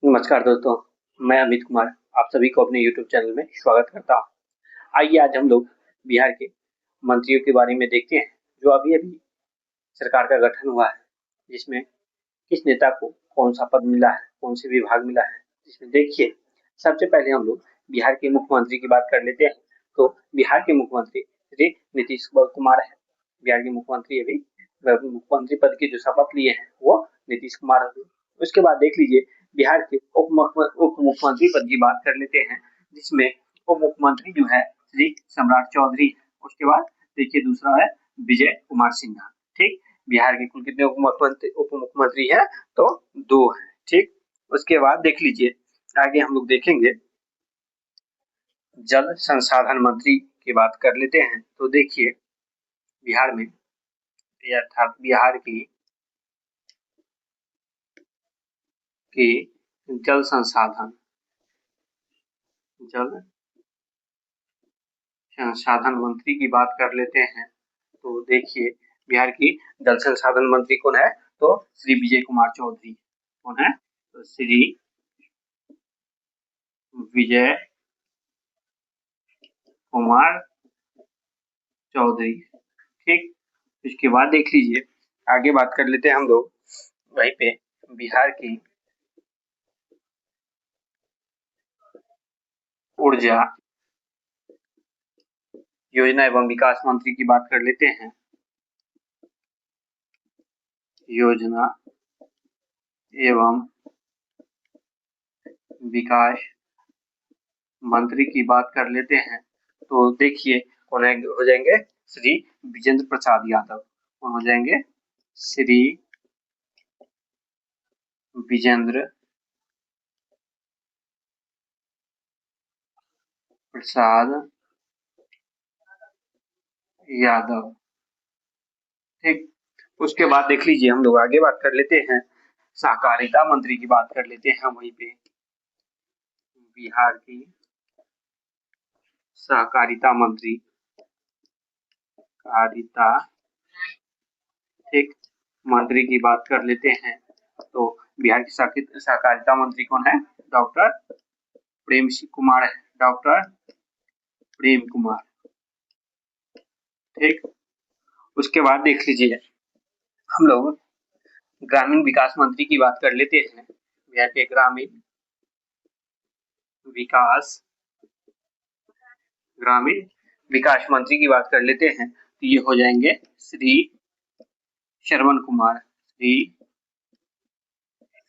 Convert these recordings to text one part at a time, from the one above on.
नमस्कार दोस्तों, मैं अमित कुमार आप सभी को अपने YouTube चैनल में स्वागत करता हूँ। आइए आज हम लोग बिहार के मंत्रियों के बारे में देखते हैं जो अभी-अभी सरकार का गठन हुआ है, जिसमें किस नेता को कौन सा पद मिला है, कौन से विभाग मिला है। जिसमें देखिए, सबसे पहले हम लोग बिहार के मुख्यमंत्री की बात कर लेते हैं। तो बिहार के मुख्यमंत्री श्री नीतीश कुमार है। बिहार के मुख्यमंत्री अभी मुख्यमंत्री पद की जो शपथ लिए हैं वो नीतीश कुमार है। उसके बाद देख लीजिए बिहार के उप मुख्यमंत्री पद की बात कर लेते हैं, जिसमें उप मुख्यमंत्री जो है श्री सम्राट चौधरी है। उसके बाद देखिए दूसरा है विजय कुमार सिन्हा। ठीक, बिहार के कुल कितने उप मुख्यमंत्री है? तो 2 है। ठीक, उसके बाद देख लीजिए आगे हम लोग देखेंगे जल संसाधन मंत्री की बात कर लेते हैं। तो देखिए बिहार में अर्थात बिहार की जल संसाधन मंत्री की बात कर लेते हैं। तो देखिए बिहार की जल संसाधन मंत्री कौन है? तो श्री विजय कुमार चौधरी। कौन है? तो श्री विजय कुमार चौधरी। ठीक, इसके बाद देख लीजिए आगे बात कर लेते हैं हम लोग वहीं पे बिहार की ऊर्जा योजना एवं विकास मंत्री की बात कर लेते हैं। योजना एवं विकास मंत्री की बात कर लेते हैं। तो देखिए कौन हो जाएंगे? श्री विजेंद्र प्रसाद यादव। कौन हो जाएंगे? श्री विजेंद्र प्रसाद यादव। ठीक, उसके बाद देख लीजिए हम लोग आगे बात कर लेते हैं सहकारिता मंत्री की बात कर लेते हैं। वहीं पे बिहार की सहकारिता मंत्री ठीक मंत्री की बात कर लेते हैं। तो बिहार की सहकारिता मंत्री कौन है? डॉक्टर प्रेम कुमार है। डॉक्टर प्रेम कुमार। ठीक, उसके बाद देख लीजिए हम लोग ग्रामीण विकास मंत्री की बात कर लेते हैं। बिहार के ग्रामीण विकास मंत्री की बात कर लेते हैं। तो ये हो जाएंगे श्री श्रवण कुमार। श्री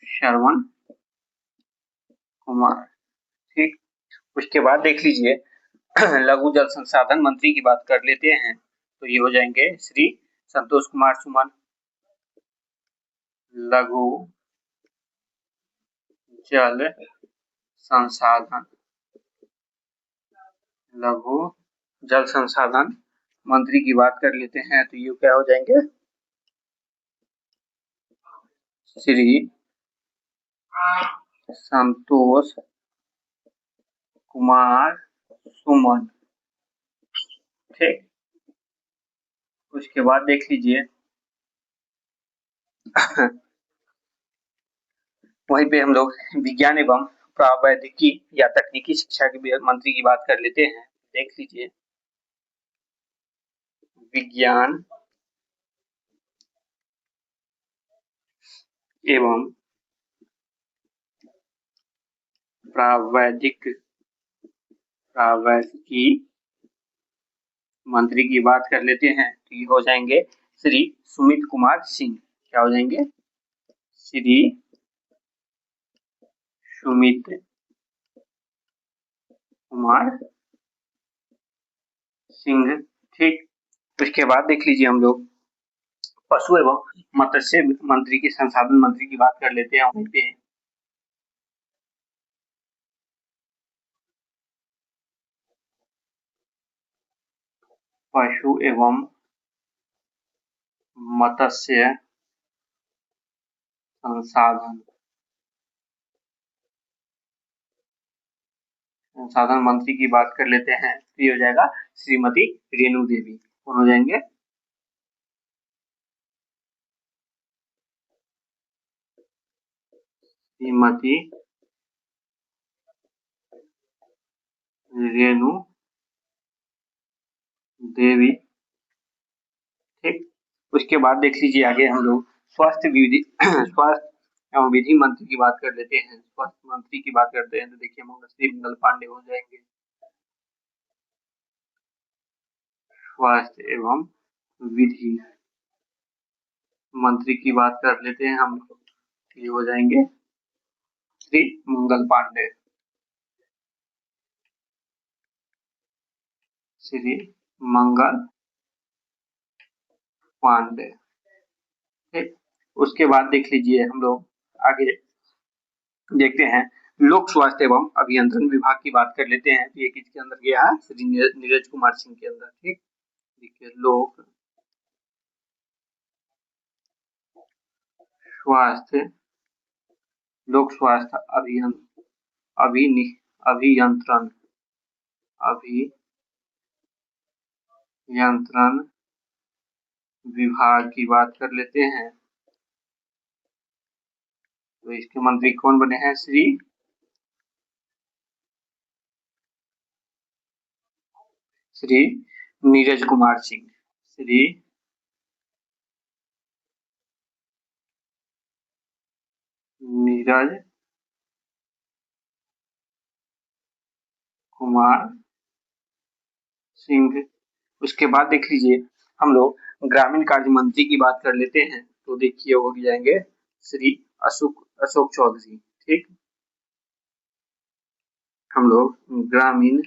श्रवण कुमार। ठीक, उसके बाद देख लीजिए लघु जल संसाधन मंत्री की बात कर लेते हैं। तो ये हो जाएंगे श्री संतोष कुमार सुमन। लघु जल संसाधन मंत्री की बात कर लेते हैं। तो ये क्या हो जाएंगे? श्री संतोष कुमार सुमन। ठीक, उसके बाद देख लीजिए वहीं पे हम लोग विज्ञान एवं प्रावैधिकी या तकनीकी शिक्षा के मंत्री की बात कर लेते हैं। देख लीजिए विज्ञान एवं प्रावैधिकी मंत्री की बात कर लेते हैं। तो ये हो जाएंगे श्री सुमित कुमार सिंह। क्या हो जाएंगे? श्री सुमित कुमार सिंह। ठीक, उसके बाद देख लीजिए हम लोग पशु एवं मत्स्य मंत्री की संसाधन मंत्री की बात कर लेते हैं। वहीं पे पशु एवं मत्स्य संसाधन मंत्री की बात कर लेते हैं। तो ये हो जाएगा श्रीमती रेणु देवी। कौन हो जाएंगे? श्रीमती रेणु देवी। ठीक, उसके बाद देख लीजिए आगे हम लोग स्वास्थ्य विधि स्वास्थ्य एवं विधि मंत्री की बात कर लेते हैं। स्वास्थ्य मंत्री की बात करते हैं तो देखिए श्री मंगल पांडे हो जाएंगे। स्वास्थ्य एवं विधि मंत्री की बात कर लेते हैं हम, ये हो जाएंगे श्री मंगल पांडे। श्री मंगल पांडे। ठीक, उसके बाद देख लीजिए हम लोग आगे देखते हैं लोक स्वास्थ्य एवं अभियंत्रण विभाग की बात कर लेते हैं। ये किसके अंदर गया है? श्री नीरज कुमार सिंह के अंदर। ठीक, देखिए लोक स्वास्थ्य अभियंत्रण विभाग की बात कर लेते हैं। तो इसके मंत्री कौन बने हैं? श्री नीरज कुमार सिंह। श्री नीरज कुमार सिंह। उसके बाद देख लीजिए हम लोग ग्रामीण कार्य मंत्री की बात कर लेते हैं। तो देखिए हो जाएंगे श्री अशोक चौधरी। ठीक, हम लोग ग्रामीण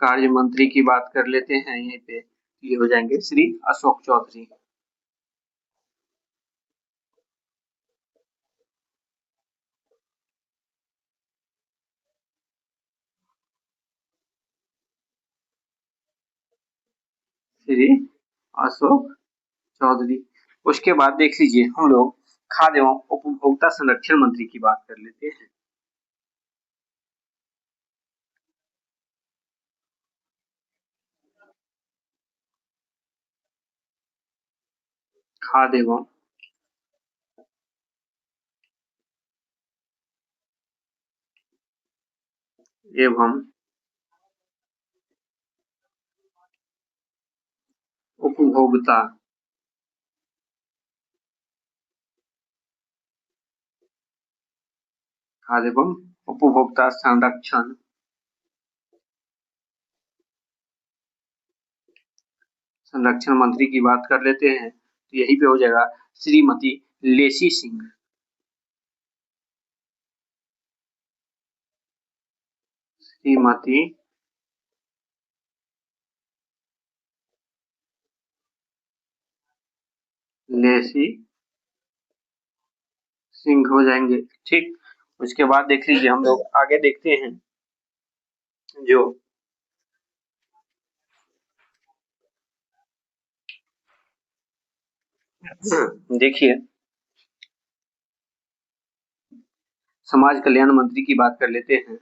कार्य मंत्री की बात कर लेते हैं। यहीं पे ये हो जाएंगे श्री अशोक चौधरी। श्री अशोक चौधरी। उसके बाद देख लीजिए हम लोग खाद्य एवं उपभोक्ता संरक्षण मंत्री की बात कर लेते हैं। खाद्य एवं उपभोक्ता खाद्य एवं उपभोक्ता संरक्षण मंत्री की बात कर लेते हैं। तो यही पे हो जाएगा श्रीमती लेसी सिंह। श्रीमती लेसी सिंह हो जाएंगे। ठीक, उसके बाद देख लीजिए हम लोग आगे देखते हैं जो देखिए समाज कल्याण मंत्री की बात कर लेते हैं।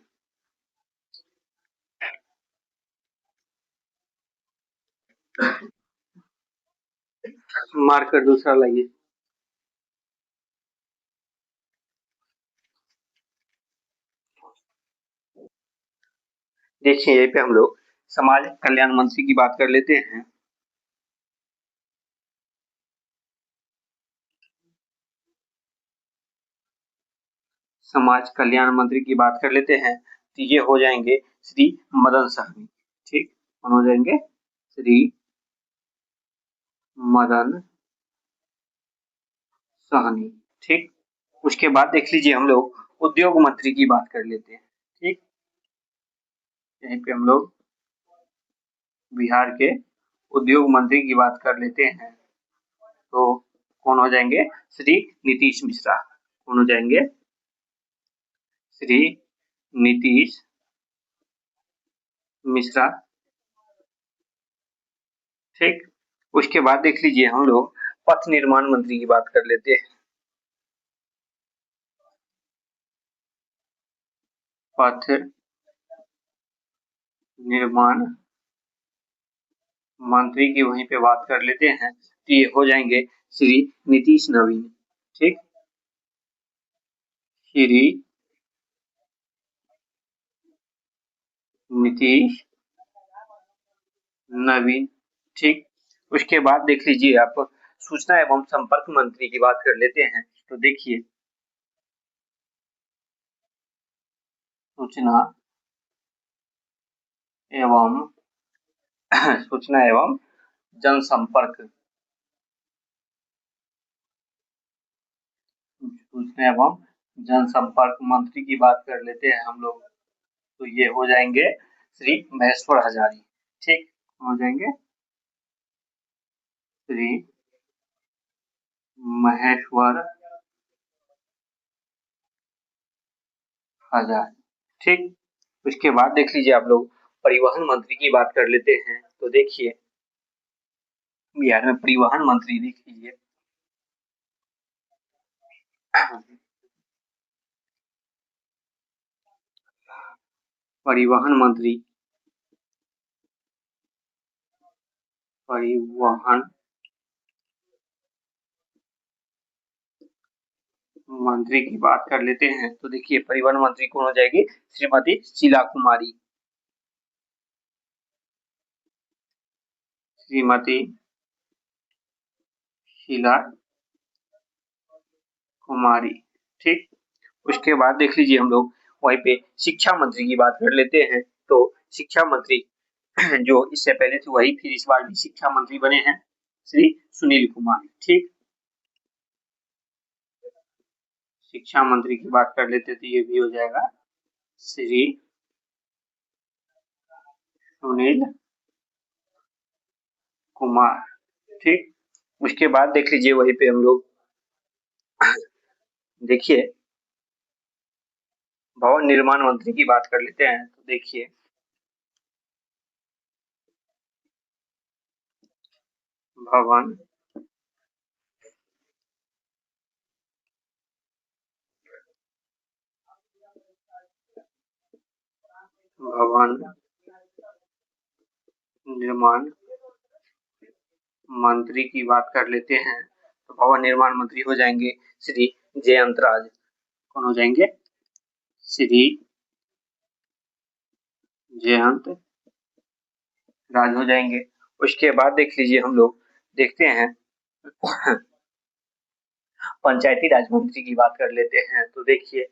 मार्कर दूसरा लाइए। देखिए यहीं पे हम लोग समाज कल्याण मंत्री की बात कर लेते हैं। समाज कल्याण मंत्री की बात कर लेते हैं तो ये हो जाएंगे श्री मदन सहनी। ठीक, कौन हो जाएंगे? श्री मदन सहनी। ठीक, उसके बाद देख लीजिए हम लोग उद्योग मंत्री की बात कर लेते हैं। ठीक, यहीं पे हम लोग बिहार के उद्योग मंत्री की बात कर लेते हैं। तो कौन हो जाएंगे? श्री नीतीश मिश्रा। कौन हो जाएंगे? श्री नीतीश मिश्रा। ठीक, उसके बाद देख लीजिए हम लोग पथ निर्माण मंत्री की बात कर लेते हैं। पथ निर्माण मंत्री की वहीं पे बात कर लेते हैं तो ये हो जाएंगे श्री नीतीश नवीन। ठीक, श्री नीतीश नवीन। ठीक, उसके बाद देख लीजिए आप, सूचना एवं संपर्क मंत्री की बात कर लेते हैं। तो देखिए, सूचना एवं सूचना एवं जनसंपर्क, सूचना एवं जनसंपर्क मंत्री की बात कर लेते हैं हम लोग। तो ये हो जाएंगे श्री महेश्वर हजारी। ठीक, हो जाएंगे श्री महेश्वर हजारी। ठीक, उसके बाद देख लीजिए आप लोग, परिवहन मंत्री की बात कर लेते हैं। तो देखिए, बिहार में परिवहन मंत्री देख लीजिए, परिवहन मंत्री, परिवहन मंत्री की बात कर लेते हैं। तो देखिए, परिवहन मंत्री कौन हो जाएगी? श्रीमती शीला कुमारी, श्रीमती शीला कुमारी। ठीक, उसके बाद देख लीजिए हम लोग, वहीं पे शिक्षा मंत्री की बात कर लेते हैं। तो शिक्षा मंत्री जो इससे पहले थे वही फिर इस बार भी शिक्षा मंत्री बने हैं, श्री सुनील कुमार। ठीक, शिक्षा मंत्री की बात कर लेते तो ये भी हो जाएगा श्री सुनील कुमार। ठीक, उसके बाद देख लीजिए वहीं पे हम लोग देखिए, भवन निर्माण मंत्री की बात कर लेते हैं। तो देखिए, भवन भवन निर्माण मंत्री की बात कर लेते हैं। तो भवन निर्माण मंत्री हो जाएंगे श्री जयंत राज। कौन हो जाएंगे? श्री जयंत राज हो जाएंगे। उसके बाद देख लीजिए हम लोग देखते हैं पंचायती राज मंत्री की बात कर लेते हैं। तो देखिए,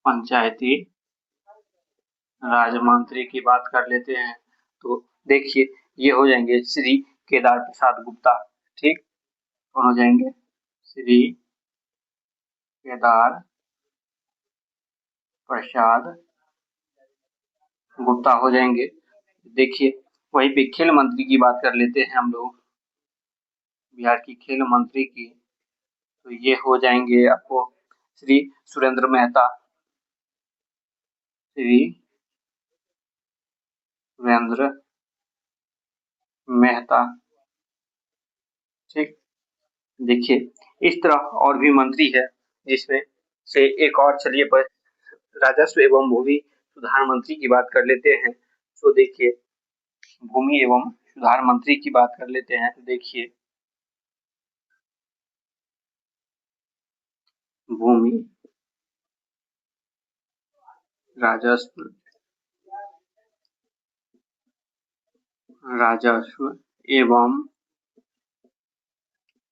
पंचायती राज मंत्री की बात कर लेते हैं। तो देखिए, ये हो जाएंगे श्री केदार प्रसाद गुप्ता। ठीक, कौन हो जाएंगे? श्री केदार प्रसाद गुप्ता हो जाएंगे। देखिए, वहीं पे खेल मंत्री की बात कर लेते हैं हम लोग, बिहार की खेल मंत्री की। तो ये हो जाएंगे आपको श्री सुरेंद्र मेहता, श्री सुरेंद्र मेहता। ठीक, देखिए, इस तरह और भी मंत्री है, जिसमें से एक और, चलिए पर राजस्व एवं भूमि सुधार मंत्री की बात कर लेते हैं। तो देखिए, भूमि एवं सुधार मंत्री की बात कर लेते हैं। तो देखिए, भूमि, राजस्व, राजस्व एवं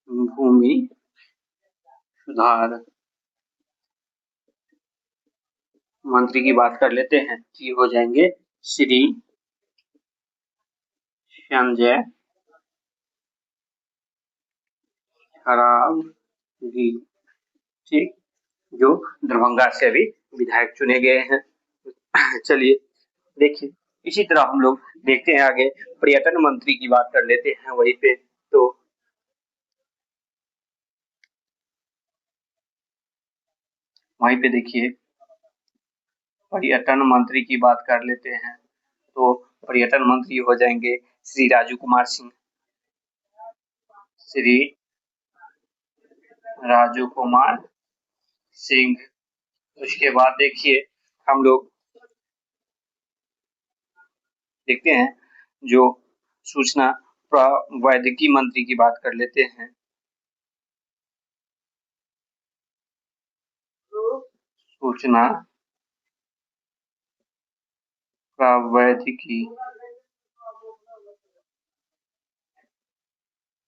भूमि सुधार मंत्री की बात कर लेते हैं। ये हो जाएंगे श्री संजय खरावगी। ठीक, जो दरभंगा से अभी विधायक चुने गए हैं। चलिए देखिए, इसी तरह हम लोग देखते हैं आगे, पर्यटन मंत्री की बात कर लेते हैं वहीं पे। तो वहीं पे देखिए, पर्यटन मंत्री की बात कर लेते हैं। तो पर्यटन मंत्री हो जाएंगे श्री राजू कुमार सिंह, श्री राजू कुमार सिंह। उसके बाद देखिए, हम लोग देखते हैं जो सूचना प्रौद्योगिकी मंत्री की बात कर लेते हैं। सूचना प्रौद्योगिकी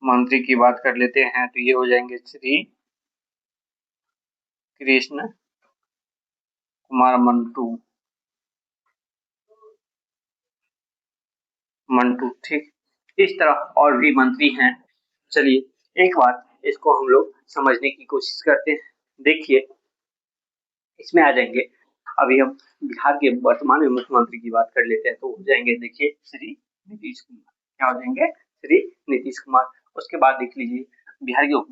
मंत्री की बात कर लेते हैं तो ये हो जाएंगे श्री कृष्ण कुमार मंटू। ठीक, इस तरह और भी मंत्री हैं। चलिए एक बार इसको हम लोग समझने की कोशिश करते हैं। देखिए इसमें आ जाएंगे, अभी हम बिहार के वर्तमान में मुख्यमंत्री की बात कर लेते हैं तो हो जाएंगे, देखिए श्री नीतीश कुमार। क्या हो जाएंगे? श्री नीतीश कुमार। उसके बाद देख लीजिए बिहार के उप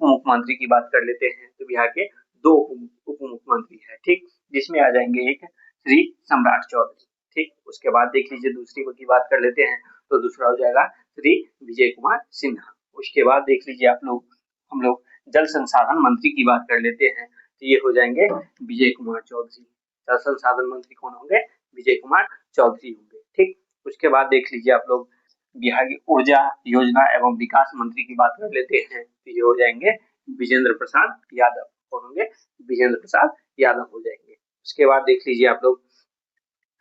मुख्यमंत्री की बात कर लेते हैं तो बिहार के दो उप मुख्यमंत्री है। ठीक, जिसमें आ जाएंगे एक श्री सम्राट चौधरी। ठीक, उसके बाद देख लीजिए दूसरी की बात कर लेते हैं तो दूसरा हो जाएगा श्री विजय कुमार सिन्हा। उसके बाद देख लीजिए आप लोग, हम लोग जल संसाधन मंत्री की बात कर लेते हैं तो ये हो जाएंगे विजय कुमार चौधरी। जल संसाधन मंत्री कौन होंगे? विजय कुमार चौधरी होंगे। ठीक, उसके बाद देख लीजिए आप लोग बिहार की ऊर्जा योजना एवं विकास मंत्री की बात कर लेते हैं तो ये हो जाएंगे विजेंद्र प्रसाद यादव। कौन होंगे? विजेंद्र प्रसाद यादव हो जाएंगे। उसके बाद देख लीजिए आप लोग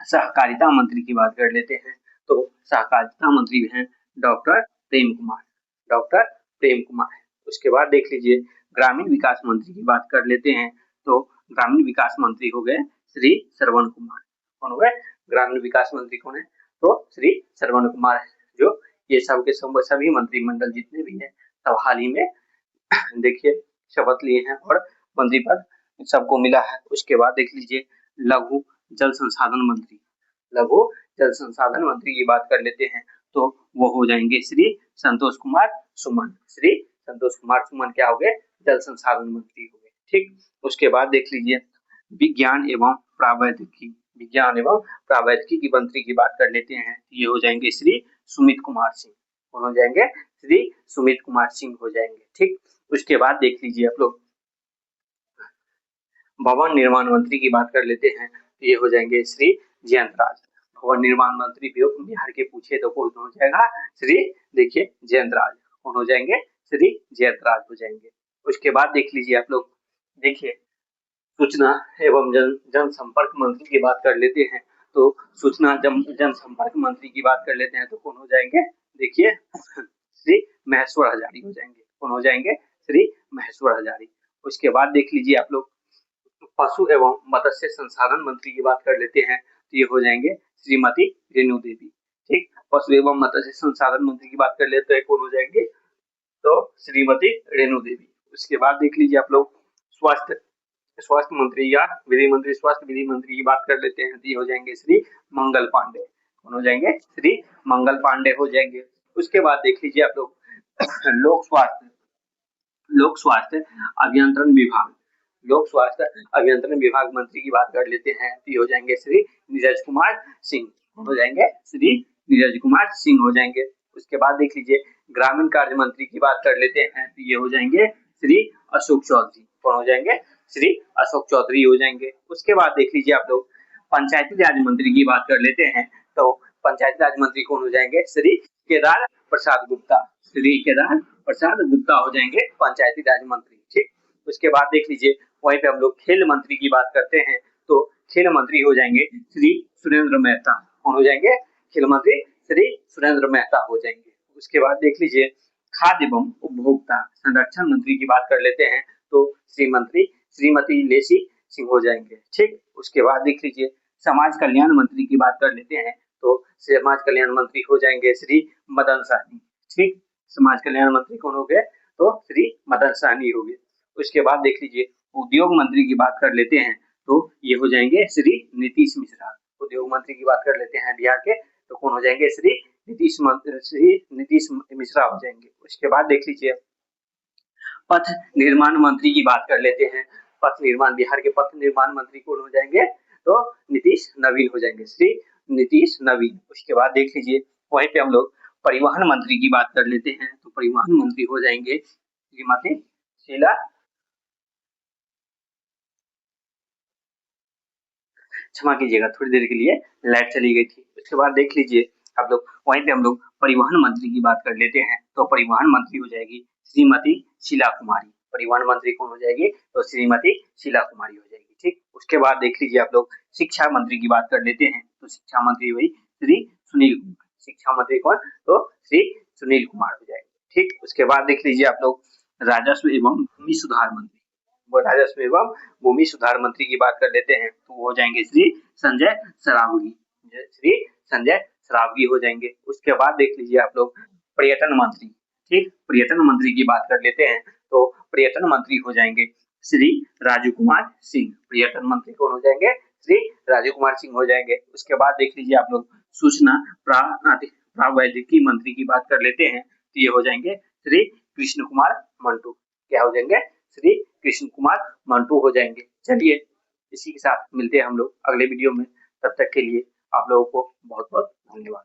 सहकारिता मंत्री की बात कर लेते हैं तो सहकारिता मंत्री हैं डॉक्टर प्रेम कुमार। डॉक्टर प्रेम कुमार। उसके बाद देख लीजिए ग्रामीण विकास मंत्री की बात कर लेते हैं तो ग्रामीण विकास मंत्री हो गए श्री श्रवण कुमार। कौन हो गए? ग्रामीण विकास मंत्री कौन है? तो श्री श्रवण कुमार है। जो ये सब के सभी मंत्रिमंडल जितने भी हैं सब हाल ही में देखिए शपथ लिए हैं और मंत्री पद सबको मिला है। उसके बाद देख लीजिए लघु जल संसाधन मंत्री। लघु जल संसाधन मंत्री की बात कर लेते हैं तो वो हो जाएंगे श्री संतोष कुमार सुमन। श्री संतोष कुमार सुमन क्या हो गए? जल संसाधन मंत्री हो गए। ठीक, उसके बाद देख लीजिए विज्ञान एवं प्रावैधिकी। विज्ञान एवं प्रावैधिकी की मंत्री की बात कर लेते हैं, ये हो जाएंगे श्री सुमित कुमार सिंह। कौन हो जाएंगे? श्री सुमित कुमार सिंह हो जाएंगे। ठीक, उसके बाद देख लीजिए आप लोग भवन निर्माण मंत्री की बात कर लेते हैं तो ये हो जाएंगे श्री जयंत राज। भवन निर्माण मंत्री भी बिहार के पूछे तो कौन हो जाएगा? श्री देखिए जयंत राज। कौन हो जाएंगे? श्री जयंत राज हो जाएंगे। उसके बाद देख लीजिए आप लोग, देखिए सूचना एवं जनसंपर्क मंत्री की बात कर लेते हैं तो सूचना जनसंपर्क मंत्री की बात कर लेते हैं तो कौन हो जाएंगे? देखिए श्री महेश्वर हजारी हो जाएंगे। कौन हो जाएंगे? श्री महेश्वर हजारी। उसके बाद देख लीजिए आप लोग पशु एवं मत्स्य संसाधन मंत्री की बात कर लेते हैं तो ये हो जाएंगे श्रीमती रेणु देवी। ठीक, पशु एवं मत्स्य संसाधन मंत्री की बात कर लेते हैं कौन हो जाएंगे? तो श्रीमती रेणु देवी। उसके बाद देख लीजिए आप लोग स्वास्थ्य मंत्री या विधि मंत्री, स्वास्थ्य विधि मंत्री की बात कर लेते हैं तो ये हो जाएंगे श्री मंगल पांडे। कौन हो जाएंगे? श्री मंगल पांडे हो जाएंगे। उसके बाद देख लीजिए आप लोग लोक स्वास्थ्य अभियंत्रण विभाग। लोक स्वास्थ्य अभियंत्रण विभाग मंत्री की बात कर लेते हैं तो ये हो जाएंगे श्री नीरज कुमार सिंह। हो जाएंगे श्री नीरज कुमार सिंह हो जाएंगे। उसके बाद देख लीजिए ग्रामीण कार्य मंत्री की बात कर लेते हैं तो ये हो जाएंगे श्री अशोक चौधरी। कौन हो जाएंगे? श्री अशोक चौधरी हो जाएंगे। उसके बाद देख लीजिए आप लोग पंचायती राज मंत्री की बात कर लेते हैं तो पंचायती राज मंत्री कौन हो जाएंगे? श्री केदार प्रसाद गुप्ता। श्री केदार प्रसाद गुप्ता हो जाएंगे पंचायती राज मंत्री। ठीक, उसके बाद देख लीजिए वहीं पे हम लोग खेल मंत्री की बात करते हैं तो खेल मंत्री हो जाएंगे श्री सुरेंद्र मेहता। कौन हो जाएंगे? खेल मंत्री श्री सुरेंद्र मेहता हो जाएंगे। उसके बाद देख लीजिए खाद्य एवं उपभोक्ता संरक्षण मंत्री की बात कर लेते हैं तो श्रीमती लेसी सिंह हो जाएंगे। ठीक, उसके बाद देख लीजिए समाज कल्याण मंत्री की बात कर लेते हैं तो समाज कल्याण मंत्री हो जाएंगे श्री मदन सहनी। ठीक, समाज कल्याण मंत्री कौन हो गए? तो श्री मदन सहनी हो गए। उसके बाद देख लीजिए उद्योग मंत्री की बात कर लेते हैं तो ये हो जाएंगे श्री नीतीश मिश्रा। उद्योग मंत्री की बात कर लेते हैं बिहार के तो कौन हो जाएंगे? श्री नीतीश मिश्रा हो जाएंगे। उसके बाद देख लीजिए पथ निर्माण मंत्री की बात कर लेते हैं। पथ निर्माण, बिहार के पथ निर्माण मंत्री कौन हो जाएंगे? तो नीतीश नवीन हो जाएंगे, श्री नीतीश नवीन। उसके बाद देख लीजिए वहीं पे हम लोग परिवहन मंत्री की बात कर लेते हैं तो परिवहन मंत्री हो जाएंगे श्रीमती शीला, क्षमा कीजिएगा थोड़ी देर के लिए लाइट चली गई थी। उसके बाद देख लीजिए आप लोग वहीं पे हम लोग परिवहन मंत्री की बात कर लेते हैं तो परिवहन मंत्री हो जाएगी श्रीमती शीला कुमारी। परिवहन मंत्री कौन हो जाएगी? तो श्रीमती शीला कुमारी हो जाएगी। ठीक, उसके बाद देख लीजिए आप लोग शिक्षा मंत्री की बात कर लेते हैं तो शिक्षा मंत्री वही श्री सुनील कुमार। शिक्षा मंत्री कौन? तो श्री सुनील कुमार हो जाएंगे। ठीक, उसके बाद देख लीजिए आप लोग राजस्व एवं भूमि सुधार मंत्री। वो राजस्व एवं भूमि सुधार मंत्री की बात कर लेते हैं तो वो हो जाएंगे श्री संजय सरावगी। श्री संजय सरावगी हो जाएंगे। उसके बाद देख लीजिए आप लोग पर्यटन मंत्री। ठीक, पर्यटन मंत्री की बात कर लेते हैं तो पर्यटन मंत्री हो जाएंगे श्री राजू कुमार सिंह। पर्यटन मंत्री कौन हो जाएंगे? श्री राजू कुमार सिंह हो जाएंगे। उसके बाद देख लीजिए आप लोग सूचना प्रावैधिकी मंत्री की बात कर लेते हैं तो ये हो जाएंगे श्री कृष्ण कुमार मंटू। क्या हो जाएंगे? श्री कृष्ण कुमार मंटू हो जाएंगे। चलिए इसी के साथ मिलते हैं हम लोग अगले वीडियो में। तब तक के लिए आप लोगों को बहुत बहुत धन्यवाद।